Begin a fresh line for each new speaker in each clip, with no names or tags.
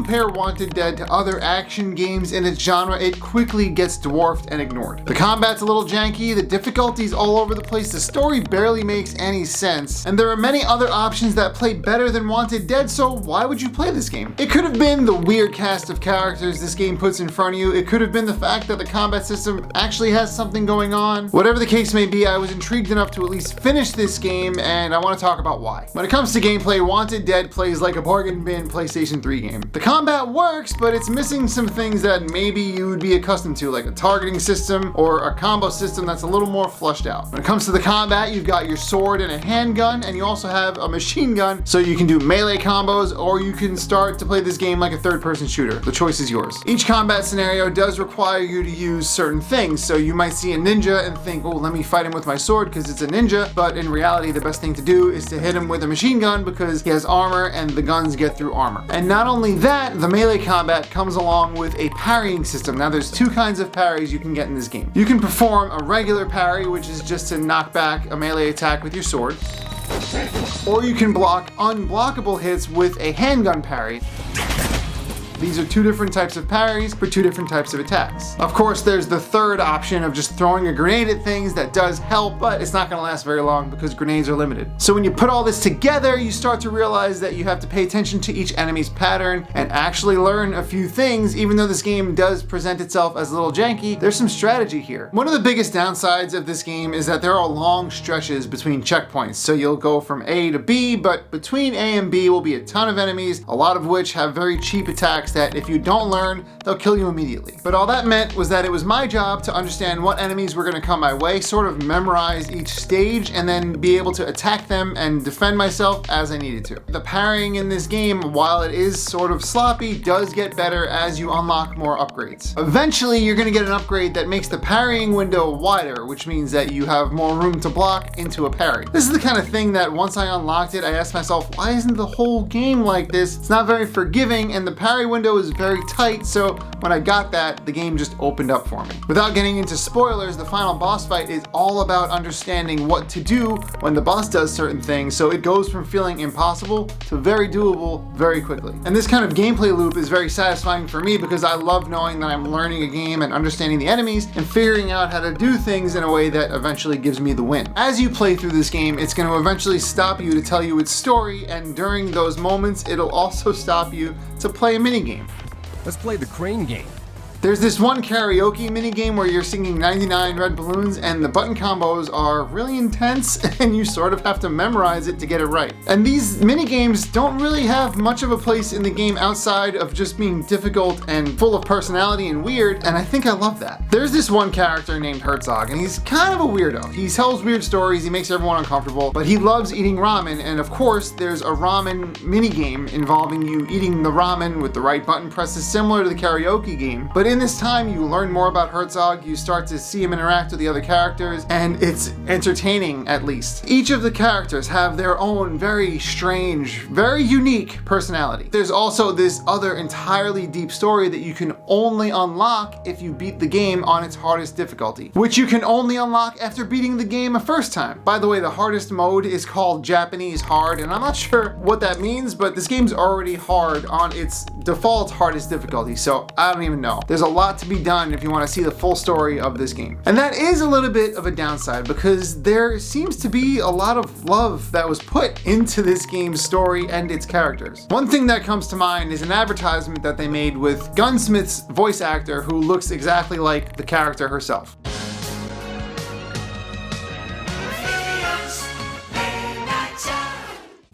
compare Wanted Dead to other action games in its genre, it quickly gets dwarfed and ignored. The combat's a little janky, the difficulty's all over the place, the story barely makes any sense, and there are many other options that play better than Wanted Dead, so why would you play this game? It could have been the weird cast of characters this game puts in front of you, it could have been the fact that the combat system actually has something going on. Whatever the case may be, I was intrigued enough to at least finish this game, and I want to talk about why. When it comes to gameplay, Wanted Dead plays like a bargain bin PlayStation 3 game. The combat works, but it's missing some things that maybe you would be accustomed to, like a targeting system or a combo system that's a little more flushed out. When it comes to the combat, you've got your sword and a handgun, and you also have a machine gun, so you can do melee combos, or you can start to play this game like a third-person shooter. The choice is yours. Each combat scenario does require you to use certain things, so you might see a ninja and think, oh, let me fight him with my sword because it's a ninja, but in reality the best thing to do is to hit him with a machine gun because he has armor and the guns get through armor. And not only that, the melee combat comes along with a parrying system. Now there's two kinds of parries you can get in this game. You can perform a regular parry, which is just to knock back a melee attack with your sword, or you can block unblockable hits with a handgun parry. These are two different types of parries for two different types of attacks. Of course, there's the third option of just throwing a grenade at things that does help, but it's not going to last very long because grenades are limited. So when you put all this together, you start to realize that you have to pay attention to each enemy's pattern and actually learn a few things. Even though this game does present itself as a little janky, there's some strategy here. One of the biggest downsides of this game is that there are long stretches between checkpoints. So you'll go from A to B, but between A and B will be a ton of enemies, a lot of which have very cheap attacks that if you don't learn, they'll kill you immediately. But all that meant was that it was my job to understand what enemies were going to come my way, sort of memorize each stage, and then be able to attack them and defend myself as I needed to. The parrying in this game, while it is sort of sloppy, does get better as you unlock more upgrades. Eventually, you're going to get an upgrade that makes the parrying window wider, which means that you have more room to block into a parry. This is the kind of thing that once I unlocked it, I asked myself, why isn't the whole game like this? It's not very forgiving, and the parry window is very tight, so when I got that, the game just opened up for me. Without getting into spoilers, the final boss fight is all about understanding what to do when the boss does certain things, so it goes from feeling impossible to very doable very quickly. And this kind of gameplay loop is very satisfying for me because I love knowing that I'm learning a game and understanding the enemies and figuring out how to do things in a way that eventually gives me the win. As you play through this game, it's going to eventually stop you to tell you its story, and during those moments, it'll also stop you to play a minigame.
Let's play the crane game.
There's this one karaoke minigame where you're singing 99 Red Balloons and the button combos are really intense and you sort of have to memorize it to get it right. And these minigames don't really have much of a place in the game outside of just being difficult and full of personality and weird, and I think I love that. There's this one character named Herzog, and he's kind of a weirdo. He tells weird stories, he makes everyone uncomfortable, but he loves eating ramen, and of course there's a ramen minigame involving you eating the ramen with the right button presses, similar to the karaoke game. But in this time, you learn more about Herzog, you start to see him interact with the other characters, and it's entertaining at least. Each of the characters have their own very strange, very unique personality. There's also this other entirely deep story that you can only unlock if you beat the game on its hardest difficulty, which you can only unlock after beating the game a first time. By the way, the hardest mode is called Japanese Hard, and I'm not sure what that means, but this game's already hard on its default hardest difficulty, so I don't even know. There's a lot to be done if you want to see the full story of this game. And that is a little bit of a downside because there seems to be a lot of love that was put into this game's story and its characters. One thing that comes to mind is an advertisement that they made with Gunsmith's voice actor who looks exactly like the character herself.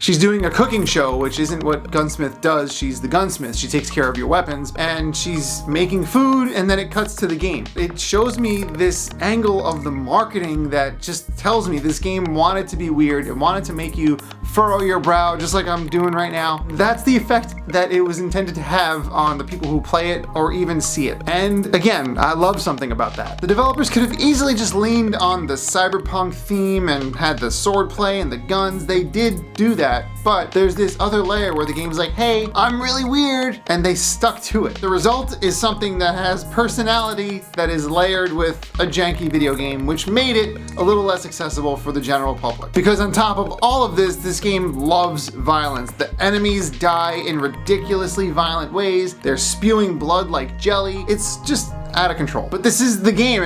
She's doing a cooking show, which isn't what Gunsmith does. She's the gunsmith. She takes care of your weapons, and she's making food, and then it cuts to the game. It shows me this angle of the marketing that just tells me this game wanted to be weird. It wanted to make you furrow your brow, just like I'm doing right now. That's the effect that it was intended to have on the people who play it or even see it. And again, I love something about that. The developers could have easily just leaned on the cyberpunk theme and had the swordplay and the guns. They did do that, but there's this other layer where the game's like, hey, I'm really weird, and they stuck to it. The result is something that has personality that is layered with a janky video game, which made it a little less accessible for the general public. Because on top of all of this, this game loves violence. The enemies die in ridiculously violent ways. They're spewing blood like jelly. It's just out of control. But this is the game.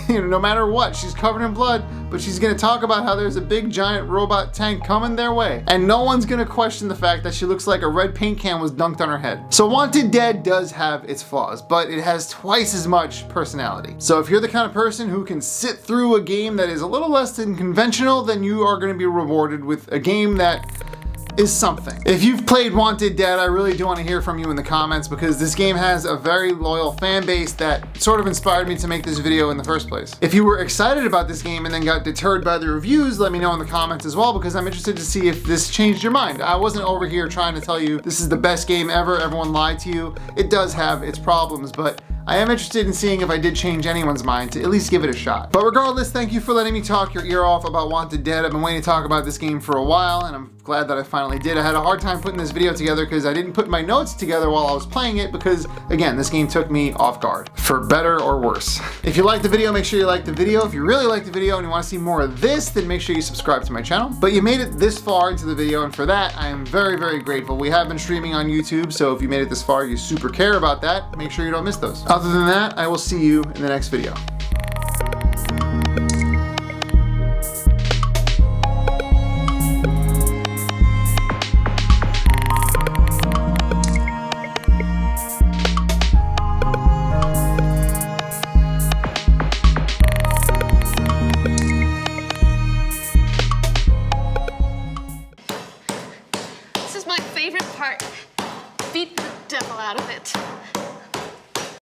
No matter what, she's covered in blood, but she's gonna talk about how there's a big giant robot tank coming their way. And no one's gonna question the fact that she looks like a red paint can was dunked on her head. So Wanted Dead does have its flaws, but it has twice as much personality. So if you're the kind of person who can sit through a game that is a little less than conventional, then you are gonna be rewarded with a game that is something. If you've played Wanted Dead, I really do want to hear from you in the comments, because this game has a very loyal fan base that sort of inspired me to make this video in the first place. If you were excited about this game and then got deterred by the reviews, let me know in the comments as well, because I'm interested to see if this changed your mind. I wasn't over here trying to tell you this is the best game ever, everyone lied to you. It does have its problems, but I am interested in seeing if I did change anyone's mind to at least give it a shot. But regardless, thank you for letting me talk your ear off about Wanted Dead. I've been waiting to talk about this game for a while, and I'm glad that I finally did. I had a hard time putting this video together because I didn't put my notes together while I was playing it, because again, this game took me off guard, for better or worse. If you liked the video, make sure you like the video. If you really liked the video and you want to see more of this, then make sure you subscribe to my channel. But you made it this far into the video, and for that, I am very, very grateful. We have been streaming on YouTube, so if you made it this far, you super care about that. Make sure you don't miss those. Other than that, I will see you in the next video.